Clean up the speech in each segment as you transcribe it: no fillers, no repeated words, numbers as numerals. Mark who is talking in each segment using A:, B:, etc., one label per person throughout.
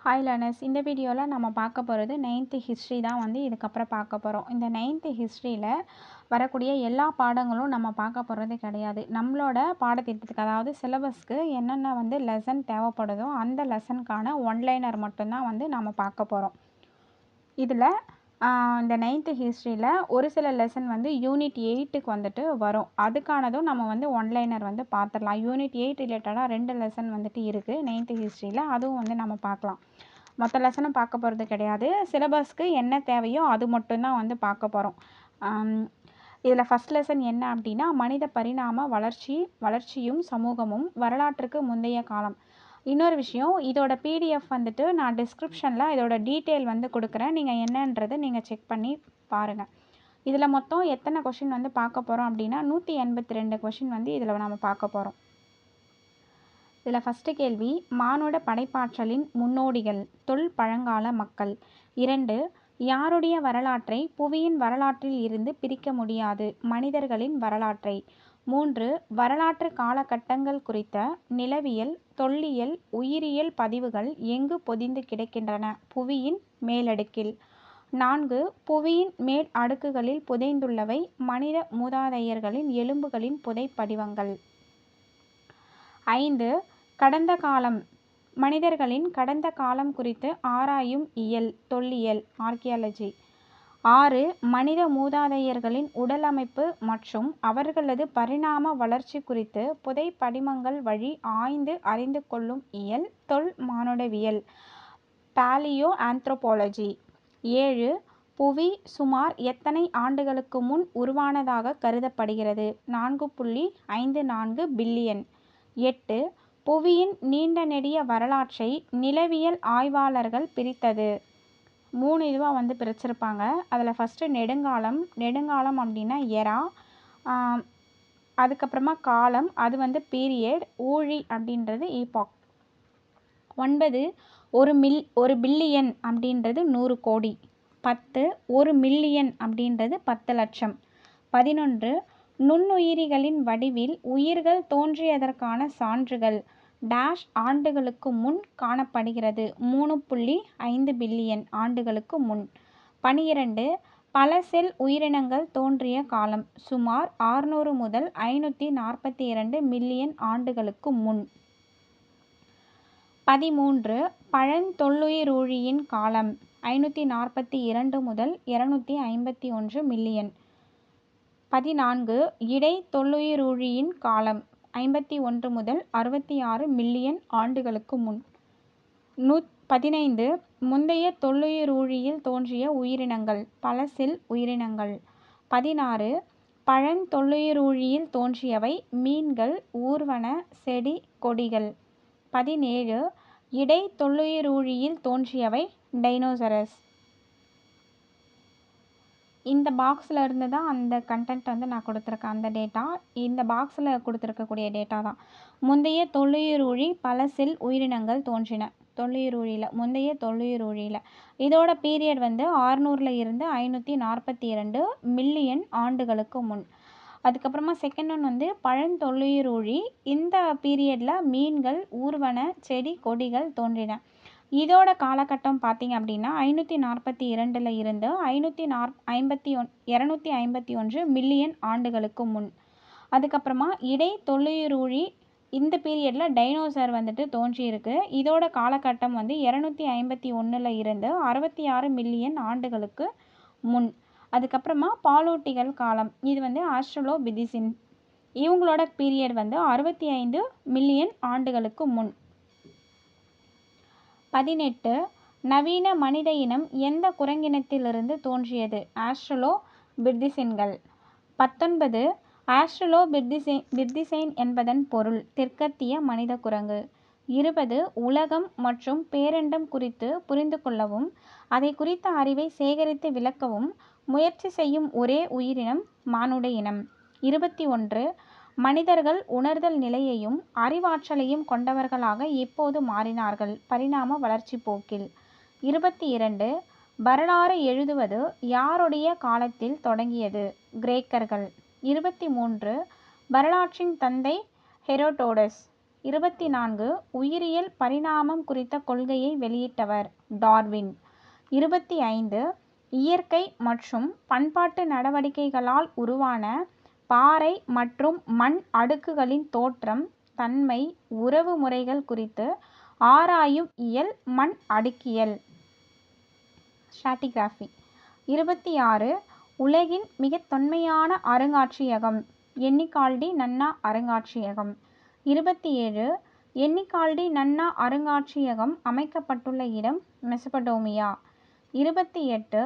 A: Hi learners, இந்த வீடியோவில் நம்ம பார்க்க போகிறது 9th ஹிஸ்ட்ரி தான் இதுக்கப்புறம் பார்க்க போகிறோம். இந்த 9th ஹிஸ்ட்ரியில் வரக்கூடிய எல்லா பாடங்களும் நம்ம பார்க்க போகிறது கிடையாது. நம்மளோட பாடத்திட்டத்துக்கு அதாவது சிலபஸ்க்கு என்னென்ன லெசன் தேவைப்படுதோ அந்த லெசனுக்கான ஒன்லைனர் மட்டும்தான் நம்ம பார்க்க போகிறோம். இதில் இந்த 9th ஹிஸ்ட்ரியில் ஒரு சில லெசன் யூனிட் 8க்கு வரும். அதுக்கானதும் நம்ம ஒன்லைனர் பார்த்துடலாம். யூனிட் 8 ரிலேட்டடாக 2 லெசன் இருக்குது 9th ஹிஸ்ட்ரியில். அதுவும் நம்ம பார்க்கலாம். மொத்த லெசனும் பார்க்க போகிறது கிடையாது. சிலபஸ்க்கு என்ன தேவையோ அது மட்டும்தான் பார்க்க போகிறோம். இதில் ஃபஸ்ட் லெசன் என்ன அப்படின்னா, மனித பரிணாம வளர்ச்சியும் சமூகமும் வரலாற்றுக்கு முந்தைய காலம். இன்னொரு விஷயம், இதோட பிடிஎஃப் நான் டிஸ்கிரிப்ஷனில் இதோட டீட்டெயில் கொடுக்குறேன். நீங்கள் என்னன்றது நீங்கள் செக் பண்ணி பாருங்கள். இதில் மொத்தம் எத்தனை கொஷின் பார்க்க போகிறோம் அப்படின்னா 182 கொஷின் இதில் நம்ம பார்க்க போகிறோம். இதில் ஃபஸ்ட்டு கேள்வி, மானுட படைப்பாற்றலின் முன்னோடிகள் தொல் பழங்கால மக்கள். 2, யாருடைய வரலாற்றை புவியின் வரலாற்றில் இருந்து பிரிக்க முடியாது? மனிதர்களின் வரலாற்றை. 3, வரலாற்று காலகட்டங்கள் குறித்த நிலவியல், தொல்லியல், உயிரியல் பதிவுகள் எங்கு பொதிந்து கிடக்கின்றன? புவியின் மேலடுக்கில். 4, புவியின் மேல் அடுக்குகளில் புதைந்துள்ளவை மனித மூதாதையர்களின் எலும்புகளின் புதைப்படிவங்கள். 5, கடந்த காலம், மனிதர்களின் கடந்த காலம் குறித்து ஆராயும் இயல், தொல்லியல், ஆர்கியாலஜி. 6, மனித மூதாதையர்களின் உடலமைப்பு மற்றும் அவர்களது பரிணாம வளர்ச்சி குறித்து புதைப்படிமங்கள் வழி ஆய்ந்து அறிந்து கொள்ளும் இயல், தொல் மானுடவியல், பாலியோ ஆந்த்ரோபாலஜி. 7, புவி சுமார் எத்தனை ஆண்டுகளுக்கு முன் உருவானதாக கருதப்படுகிறது? 4.54 பில்லியன். 8, புவியின் நீண்ட நெடிய வரலாற்றை நிலவியல் ஆய்வாளர்கள் பிரித்தது. 3 இதுவாக பிரிச்சிருப்பாங்க. அதில் ஃபஸ்ட்டு நெடுங்காலம் அப்படின்னா எரா, அதுக்கப்புறமா காலம் அது பீரியட், ஊழி அப்படின்றது ஈபாக். 9, ஒரு பில்லியன் அப்படின்றது 100 கோடி. 10, 1 மில்லியன் அப்படின்றது 10 லட்சம். 11, நுண்ணுயிரிகளின் வடிவில் உயிர்கள் தோன்றியதற்கான சான்றுகள் டேஷ் ஆண்டுகளுக்கு முன் காணப்படுகிறது? 3.5 பில்லியன் ஆண்டுகளுக்கு முன். 12, பல செல் உயிரினங்கள் தோன்றிய காலம் சுமார் 600 முதல் 542 மில்லியன் ஆண்டுகளுக்கு முன். 13, பழந்தொல்லுயிரூழியின் காலம் 542 முதல் 251 மில்லியன். 14, இடை தொல்லுயிரூழியின் காலம் 51 முதல் 66 மில்லியன் ஆண்டுகளுக்கு முன். 15, முந்தைய தொல்லுயிரூழியில் தோன்றிய உயிரினங்கள் பல செல் உயிரினங்கள். 16, பழந்தொல்லுயிரூழியில் தோன்றியவை மீன்கள், ஊர்வன, செடி கொடிகள். 17, இடை தொல்லுயிரூழியில் தோன்றியவை டைனோசரஸ். இந்த பாக்ஸில் இருந்து தான் அந்த கண்டென்ட் நான் கொடுத்துருக்கேன். அந்த டேட்டா இந்த பாக்ஸில் கொடுத்துருக்கக்கூடிய டேட்டா தான். முந்தைய தொல்லுயிரூழி பல செல் உயிரினங்கள் தோன்றின. முந்தைய தொல்லுயிரூழியில் இதோட பீரியட் 600 இருந்து 542 மில்லியன் ஆண்டுகளுக்கு முன். அதுக்கப்புறமா செகண்ட் ஒன் பழந்தொல்லுயிரூழி. இந்த பீரியடில் மீன்கள், ஊர்வன, செடி கொடிகள் தோன்றின. இதோட காலகட்டம் பார்த்திங்க அப்படின்னா 542 இருந்து 251 மில்லியன் ஆண்டுகளுக்கு முன். அதுக்கப்புறமா இடை தொல்லுயிரூழி. இந்த பீரியடில் டைனோசர் தோன்றியிருக்கு. இதோட காலகட்டம் 251 இருந்து 66 மில்லியன் ஆண்டுகளுக்கு முன். அதுக்கப்புறமா பாலூட்டிகள் காலம். இது ஆஸ்ட்ரலோபிதிசின். இவங்களோட பீரியட் 65 மில்லியன் ஆண்டுகளுக்கு முன். 18, நவீன மனித இனம் எந்த குரங்கினத்திலிருந்து தோன்றியது? ஆஸ்ட்ரலோபிர்திசின்கள். 19, ஆஸ்ட்ரலோபிர்திசைன் என்பதன் பொருள் தெற்கத்திய மனித குரங்கு. 20, உலகம் மற்றும் பேரண்டம் குறித்து புரிந்து கொள்ளவும் அதை குறித்த அறிவை சேகரித்து விளக்கவும் முயற்சி செய்யும் ஒரே உயிரினம் மானுட இனம். 21, மனிதர்கள் உணர்தல் நிலையையும் அறிவாற்றலையும் கொண்டவர்களாக எப்போது மாறினார்கள்? பரிணாம வளர்ச்சி போக்கில். 22, வரலாறு எழுதுவது யாருடைய காலத்தில் தொடங்கியது? கிரேக்கர்கள். 23, வரலாற்றின் தந்தை ஹெரோடோடஸ். 24 உயிரியல் பரிணாமம் குறித்த கொள்கையை வெளியிட்டவர் டார்வின். 25 இயற்கை மற்றும் பண்பாட்டு நடவடிக்கைகளால் உருவான பாறை மற்றும் மண் அடுக்குகளின் தோற்றம், தன்மை, உறவு முறைகள் குறித்து ஆராயும் இயல் மண் அடுக்கியல் ஸ்ட்ராட்டிகிராஃபி. 26 உலகின் மிக தொன்மையான அருங்காட்சியகம் என்னிகால்டி நன்னா அருங்காட்சியகம். 27 என்னிகால்டி நன்னா அருங்காட்சியகம் அமைக்கப்பட்டுள்ள இடம் மெசபடோமியா. 28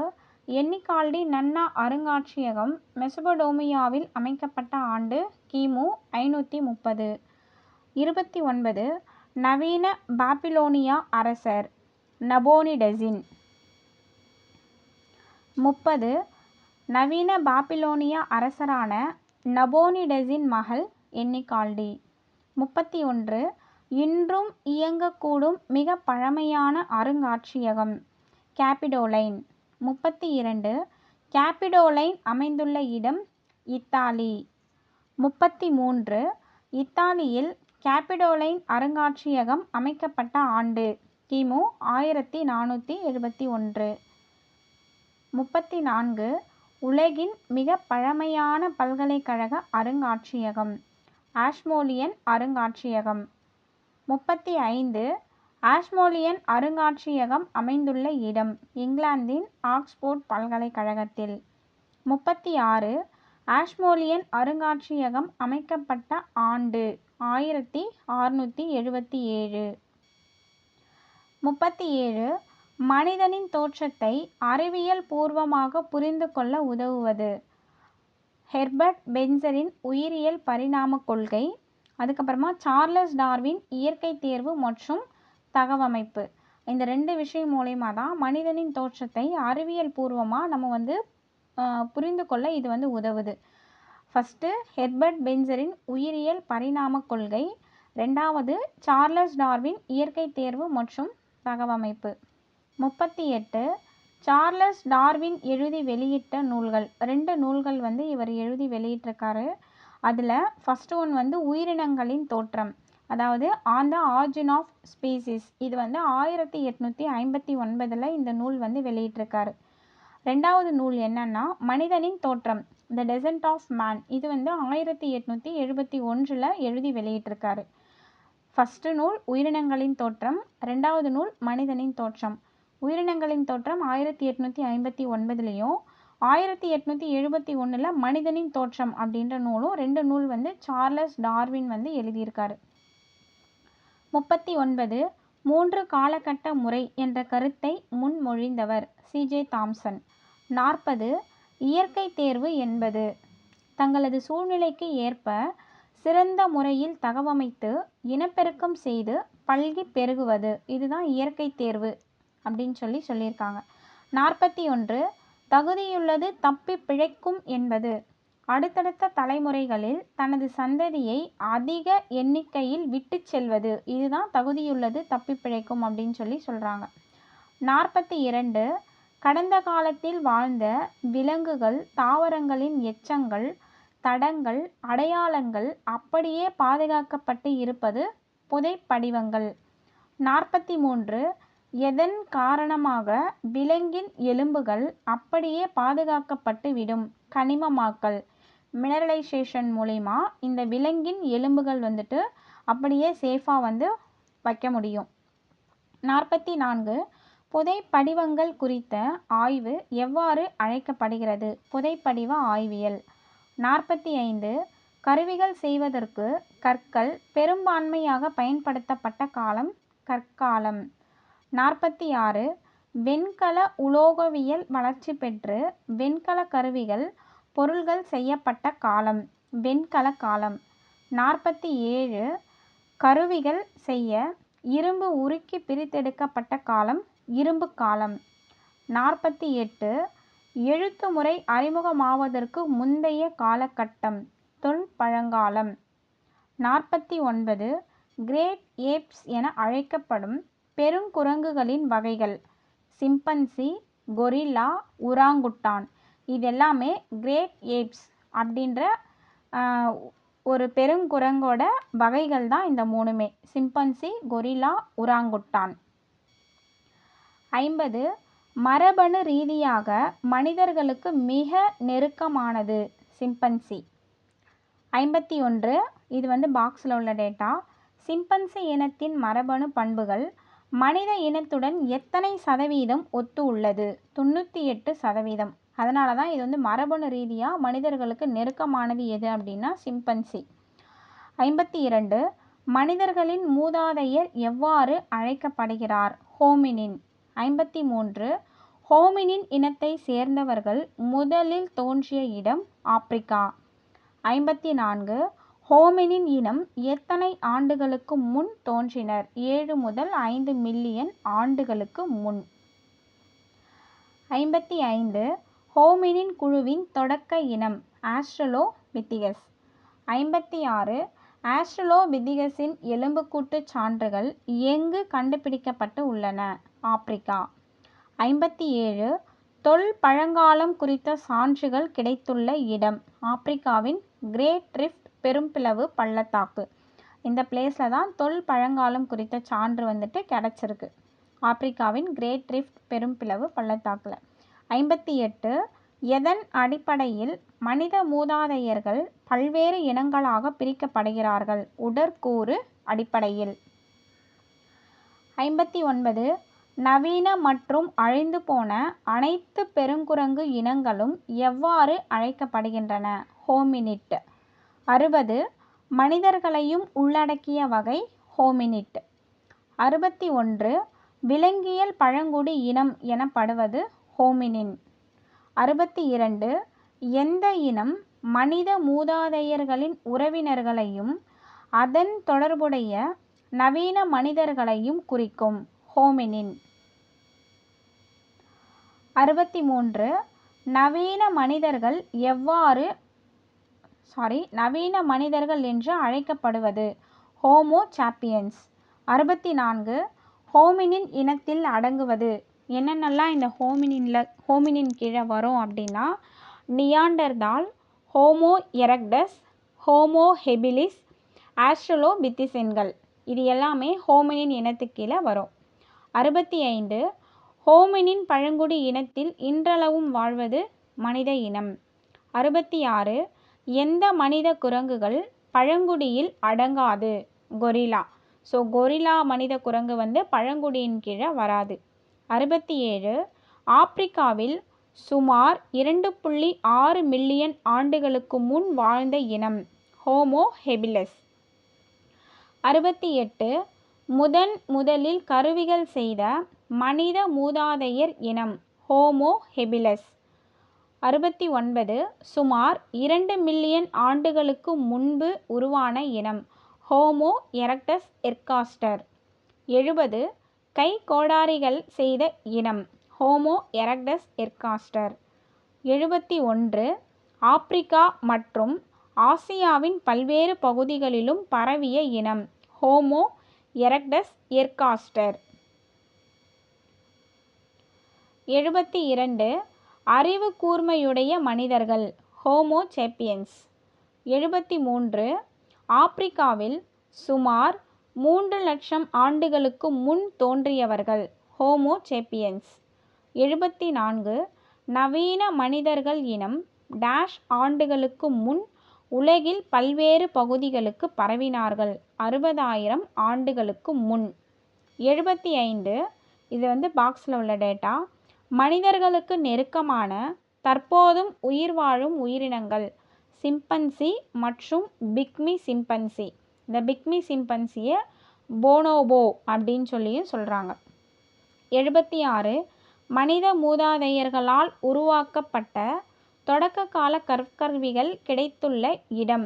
A: என்னிகால்டி நன்னா அருங்காட்சியகம் மெசபடோமியாவில் அமைக்கப்பட்ட ஆண்டு கிமு 530. 29 நவீன பாபிலோனியா அரசர் நபோனிடசின். 30 நவீன பாபிலோனியா அரசரான நபோனிடசின் மகள் என்னிகால்டி. 31 இன்றும் இயங்கக்கூடும் மிக பழமையான அருங்காட்சியகம் கேப்பிடோலைன். 32 கேப்பிடோலைன் அமைந்துள்ள இடம் இத்தாலி. 33 இத்தாலியில் கேப்பிடோலைன் அருங்காட்சியகம் அமைக்கப்பட்ட ஆண்டு கிமு 1471. 34 உலகின் மிக பழமையான பல்கலைக்கழக அருங்காட்சியகம் ஆஷ்மோலியன் அருங்காட்சியகம். 35 ஆஷ்மோலியன் அருங்காட்சியகம் அமைந்துள்ள இடம் இங்கிலாந்தின் ஆக்ஸ்போர்ட் பல்கலைக்கழகத்தில். 36 ஆஷ்மோலியன் அருங்காட்சியகம் அமைக்கப்பட்ட ஆண்டு 1677. 37 மனிதனின் தோற்றத்தை அறிவியல் பூர்வமாக புரிந்து கொள்ள உதவுவது ஹெர்பர்ட் பென்சரின் உயிரியல் பரிணாம கொள்கை. அதுக்கப்புறமா சார்லஸ் டார்வின் இயற்கை தேர்வு மற்றும் தகவமைப்பு. இந்த 2 விஷயம் மூலயமா தான் மனிதனின் தோற்றத்தை அறிவியல் பூர்வமாக நம்ம புரிந்து கொள்ள இது உதவுது. ஃபஸ்ட்டு ஹெர்பர்ட் பென்சரின் உயிரியல் பரிணாம கொள்கை, 2வது சார்லஸ் டார்வின் இயற்கை தேர்வு மற்றும் தகவமைப்பு. 38 சார்லஸ் டார்வின் எழுதி வெளியிட்ட நூல்கள். 2 நூல்கள் இவர் எழுதி வெளியிட்டிருக்காரு. அதில் ஃபஸ்ட்டு ஒன் உயிரினங்களின் தோற்றம், அதாவது on the origin of species. இது 1859 இந்த நூல் வெளியிட்டிருக்காரு. 2வது நூல் என்னன்னா மனிதனின் தோற்றம் த டெசன்ட் ஆஃப் மேன். இது 1871 எழுதி வெளியிட்டிருக்காரு. ஃபஸ்ட்டு நூல் உயிரினங்களின் தோற்றம், 2வது நூல் மனிதனின் தோற்றம். உயிரினங்களின் தோற்றம் 1859லையும் 1871 மனிதனின் தோற்றம் அப்படின்ற நூலும் 2 நூல் சார்லஸ் டார்வின் எழுதியிருக்காரு. 39 3 காலகட்ட முறை என்ற கருத்தை முன்மொழிந்தவர் CJ தாம்சன். 40 இயற்கை தேர்வு என்பது தங்களது சூழ்நிலைக்கு ஏற்ப சிறந்த முறையில் தகவமைத்து இனப்பெருக்கம் செய்து பல்கி பெருகுவது, இதுதான் இயற்கை தேர்வு அப்படின்னு சொல்லியிருக்காங்க. 41 தகுதியுள்ளது தப்பி பிழைக்கும் என்பது அடுத்தடுத்த தலைமுறைகளில் தனது சந்ததியை அதிக எண்ணிக்கையில் விட்டு செல்வது, இதுதான் தகுதியுள்ளது தப்பி பிழைக்கும் அப்படின்னு சொல்கிறாங்க. 42 கடந்த காலத்தில் வாழ்ந்த விலங்குகள், தாவரங்களின் எச்சங்கள், தடங்கள், அடையாளங்கள் அப்படியே பாதுகாக்கப்பட்டு இருப்பது புதைப்படிவங்கள். 43 எதன் காரணமாக விலங்கின் எலும்புகள் அப்படியே பாதுகாக்கப்பட்டு விடும் கனிமமாக்கல், மினரலைசேஷன் மூலிமா இந்த விலங்கின் எலும்புகள் அப்படியே சேஃபாக வைக்க முடியும். 44 புதைப்படிவங்கள் குறித்த ஆய்வு எவ்வாறு அழைக்கப்படுகிறது? புதைப்படிவ ஆய்வியல். 45 கருவிகள் செய்வதற்கு கற்கள் பெரும்பான்மையாக பயன்படுத்தப்பட்ட காலம் கற்காலம். 46 வெண்கல உலோகவியல் வளர்ச்சி பெற்று வெண்கல கருவிகள் பொருள்கள் செய்யப்பட்ட காலம் வெண்கல காலம். 47 கருவிகள் செய்ய இரும்பு உருக்கி பிரித்தெடுக்கப்பட்ட காலம் இரும்பு காலம். 48 எழுத்து முறை அறிமுகமாவதற்கு முந்தைய காலகட்டம் தொல்பழங்காலம். 49 கிரேட் ஏப்ஸ் என அழைக்கப்படும் பெருங்குரங்குகளின் வகைகள் சிம்பன்சி, கொரில்லா, உராங்குட்டான். இதெல்லாமே கிரேட் ஏப்ஸ் அப்படின்ற ஒரு பெருங்குரங்கோட வகைகள் தான் இந்த மூணுமே. Chimpanzee, gorilla, உராங்குட்டான். 50 மரபணு ரீதியாக மனிதர்களுக்கு மிக நெருக்கமானது. சிம்பன்சி. 51 இது பாக்ஸில் உள்ள டேட்டா. சிம்பன்சி இனத்தின் மரபணு பண்புகள் மனித இனத்துடன் எத்தனை சதவீதம் ஒத்து உள்ளது? 98%. அதனால தான் இது மரபணு ரீதியாக மனிதர்களுக்கு நெருக்கமானது எது அப்படின்னா சிம்பன்சி. 52 மனிதர்களின் மூதாதையர் எவ்வாறு அழைக்கப்படுகிறார்? ஹோமினின். 53 ஹோமினின் இனத்தை சேர்ந்தவர்கள் முதலில் தோன்றிய இடம் ஆப்பிரிக்கா. 54 ஹோமினின் இனம் எத்தனை ஆண்டுகளுக்கு முன் தோன்றினர்? 7 முதல் 5 மில்லியன் ஆண்டுகளுக்கு முன். 55 ஹோமினின் குழுவின் தொடக்க இனம் ஆஸ்ட்ரலோபித்திகஸ். 56 ஆஸ்ட்ரலோபித்திகஸின் எலும்புக்கூட்டு சான்றுகள் எங்கு கண்டுபிடிக்கப்பட்டு உள்ளன? ஆப்பிரிக்கா. 57 தொல் பழங்காலம் குறித்த சான்றுகள் கிடைத்துள்ள இடம் ஆப்பிரிக்காவின் கிரேட் ரிஃப்ட் பெரும்பிளவு பள்ளத்தாக்கு. இந்த பிளேஸில் தான் தொல் பழங்காலம் குறித்த சான்று கிடச்சிருக்கு. ஆப்பிரிக்காவின் கிரேட் ரிஃப்ட் பெரும்பிளவு பள்ளத்தாக்கில். 58 எதன் அடிப்படையில் மனித மூதாதையர்கள் பல்வேறு இனங்களாக பிரிக்கப்படுகிறார்கள்? உடற்கூறு அடிப்படையில். 59 நவீன மற்றும் அழிந்து போன அனைத்து பெருங்குரங்கு இனங்களும் எவ்வாறு அழைக்கப்படுகின்றன? ஹோமினிட். 60 மனிதர்களையும் உள்ளடக்கிய வகை ஹோமினிட். 61 விலங்கியல் பழங்குடி இனம் எனப்படுவது ஹோமினின். 62 எந்த இனம் மனித மூதாதையர்களின் உறவினர்களையும் அதன் தொடர்புடைய நவீன மனிதர்களையும் குறிக்கும்? ஹோமினின். 63 நவீன மனிதர்கள் என்று அழைக்கப்படுவது? Homo sapiens. 64 ஹோமினின் இனத்தில் அடங்குவது என்னென்னலாம் இந்த ஹோமினின் கீழே வரும் அப்படின்னா Neanderthal, Homo erectus, Homo habilis, australopithecines. இது எல்லாமே ஹோமினின் இனத்துக்கு கீழே வரும். 65 ஹோமினின் பழங்குடி இனத்தில் இன்றளவும் வாழ்வது மனித இனம். 66 எந்த மனித குரங்குகள் பழங்குடியில் அடங்காது? கொரில்லா. ஸோ கொரில்லா மனித குரங்கு பழங்குடியின் கீழே வராது. 67 ஆப்பிரிக்காவில் சுமார் 2.6 மில்லியன் ஆண்டுகளுக்கு முன் வாழ்ந்த இனம்? ஹோமோ ஹெபிலஸ். 68 முதலில் கருவிகள் செய்த மனித மூதாதையர் இனம்? ஹோமோ ஹெபிலஸ். 69 சுமார் 2 மில்லியன் ஆண்டுகளுக்கு முன்பு உருவான இனம்? Homo erectus ergaster. 70 கை கோடாரிகள் செய்த இனம்? Homo erectus ergaster. 71 ஆப்பிரிக்கா மற்றும் ஆசியாவின் பல்வேறு பகுதிகளிலும் பரவிய இனம்? Homo erectus ergaster. 72 அறிவு கூர்மையுடைய மனிதர்கள்? Homo sapiens. 73 ஆப்பிரிக்காவில் சுமார் 3 லட்சம் ஆண்டுகளுக்கு முன் தோன்றியவர்கள்? Homo sapiens. 74 நவீன மனிதர்கள் இனம் டேஷ் ஆண்டுகளுக்கு முன் உலகில் பல்வேறு பகுதிகளுக்கு பரவினார்கள்? 60,000 ஆண்டுகளுக்கு முன். 75 இது பாக்ஸில் உள்ள டேட்டா. மனிதர்களுக்கு நெருக்கமான தற்போதும் உயிர் வாழும் உயிரினங்கள்? சிம்பன்சி மற்றும் பிக்மி சிம்பன்சி. இந்த பிக்மி சிம்பன்சியை போனோபோ அப்படின்னு சொல்லியும் சொல்கிறாங்க. 76 மனித மூதாதையர்களால் உருவாக்கப்பட்ட தொடக்க கால கற்கருவிகள் கிடைத்துள்ள இடம்?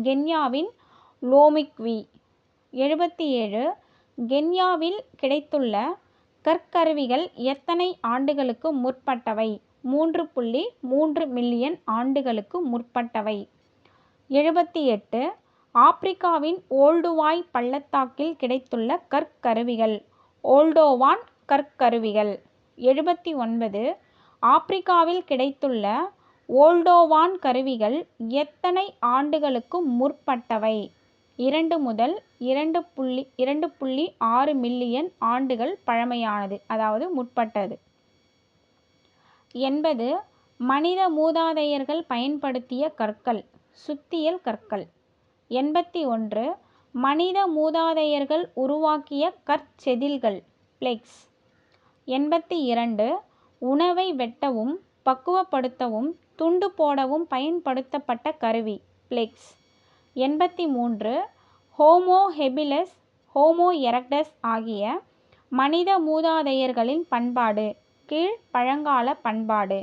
A: கென்யாவின் லோமிக்வி. 77 கென்யாவில் கிடைத்துள்ள கற்கருவிகள் எத்தனை ஆண்டுகளுக்கு முற்பட்டவை? 3.3 மில்லியன் ஆண்டுகளுக்கு முற்பட்டவை. 78 ஆப்பிரிக்காவின் ஓல்டுவாய் பள்ளத்தாக்கில் கிடைத்துள்ள கற்கருவிகள்? ஓல்டோவான் கற்கருவிகள். 79 ஆப்பிரிக்காவில் கிடைத்துள்ள ஓல்டோவான் கருவிகள் எத்தனை ஆண்டுகளுக்கு முற்பட்டவை? 2 முதல் 2.6 மில்லியன் ஆண்டுகள் பழமையானது, அதாவது முற்பட்டது. 80 மனித மூதாதையர்கள் பயன்படுத்திய கற்கள், சுத்தியல் கற்கள். 81 மனித மூதாதையர்கள் உருவாக்கிய கற்செதில்கள், பிளேக்ஸ். 82 உணவை வெட்டவும் பக்குவப்படுத்தவும் துண்டு போடவும் பயன்படுத்தப்பட்ட கருவி, பிளேக்ஸ். 83 ஹோமோ ஹெபிலஸ், ஹோமோ எரக்டஸ் ஆகிய மனித மூதாதையர்களின் பண்பாடு, கீழ் பழங்கால பண்பாடு.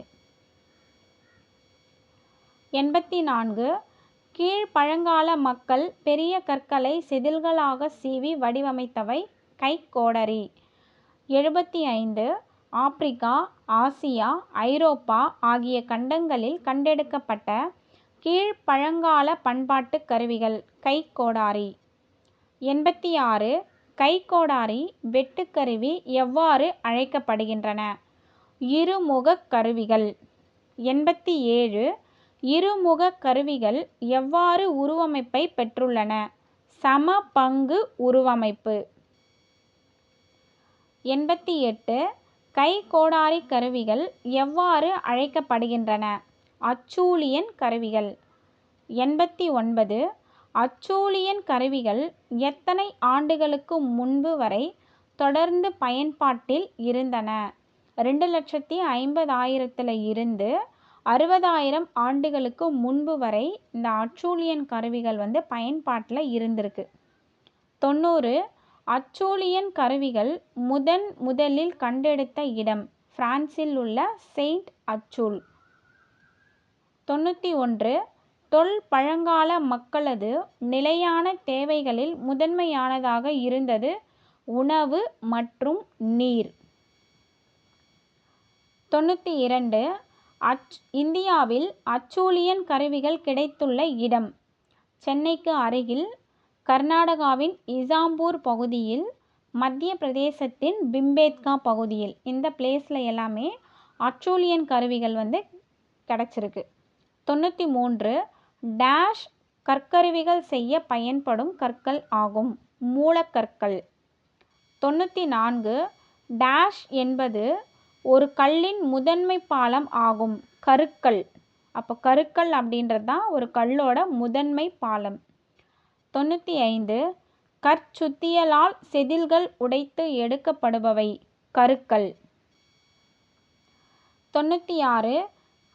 A: 84 கீழ் பழங்கால மக்கள் பெரிய கற்களை செதில்களாக சீவி வடிவமைத்தவை, கைக்கோடரி. 75 ஆப்பிரிக்கா, ஆசியா, ஐரோப்பா ஆகிய கண்டங்களில் கண்டெடுக்கப்பட்ட கீழ் பழங்கால பண்பாட்டு கருவிகள், கைக்கோடாரி. 86 கைக்கோடாரி வெட்டுக்கருவி எவ்வாறு அழைக்கப்படுகின்றன? இருமுகக் கருவிகள். 87 இருமுகக் கருவிகள் எவ்வாறு உருவமைப்பை பெற்றுள்ளன? சம பங்கு உருவமைப்பு. 88 கைக்கோடாரி கருவிகள் எவ்வாறு அழைக்கப்படுகின்றன? அச்சூழியன் கருவிகள். 89 அச்சூழியன் கருவிகள் எத்தனை ஆண்டுகளுக்கு முன்பு வரை தொடர்ந்து பயன்பாட்டில் இருந்தன? 2,50,000 இருந்து 60,000 ஆண்டுகளுக்கு முன்பு வரை இந்த அச்சூழியன் கருவிகள் பயன்பாட்டில் இருந்திருக்கு. 90 அச்சூழியன் கருவிகள் முதலில் கண்டெடுத்த இடம் பிரான்சில் உள்ள செயின்ட் அச்சூல். 91 தொல் பழங்கால மக்களது நிலையான தேவைகளில் முதன்மையானதாக இருந்தது உணவு மற்றும் நீர். 92 இந்தியாவில் அச்சூழியன் கருவிகள் கிடைத்துள்ள இடம் சென்னைக்கு அருகில், கர்நாடகாவின் இசாம்பூர் பகுதியில், மத்திய பிரதேசத்தின் பிம்பேத்கா பகுதியில். இந்த பிளேஸில் எல்லாமே அச்சூழியன் கருவிகள் கிடச்சிருக்கு. 93 டேஷ் கற்கருவிகள் செய்ய பயன்படும் கற்கள் ஆகும், மூலக்கற்கள். 94 டேஷ் என்பது ஒரு கல்லின் முதன்மை பாலம் ஆகும், கருக்கல். அப்போ கருக்கல் அப்படின்றது தான் ஒரு கல்லோட முதன்மை பாலம். 95 கற்சுத்தியலால் செதில்கள் உடைத்து எடுக்கப்படுபவை, கருக்கல். 96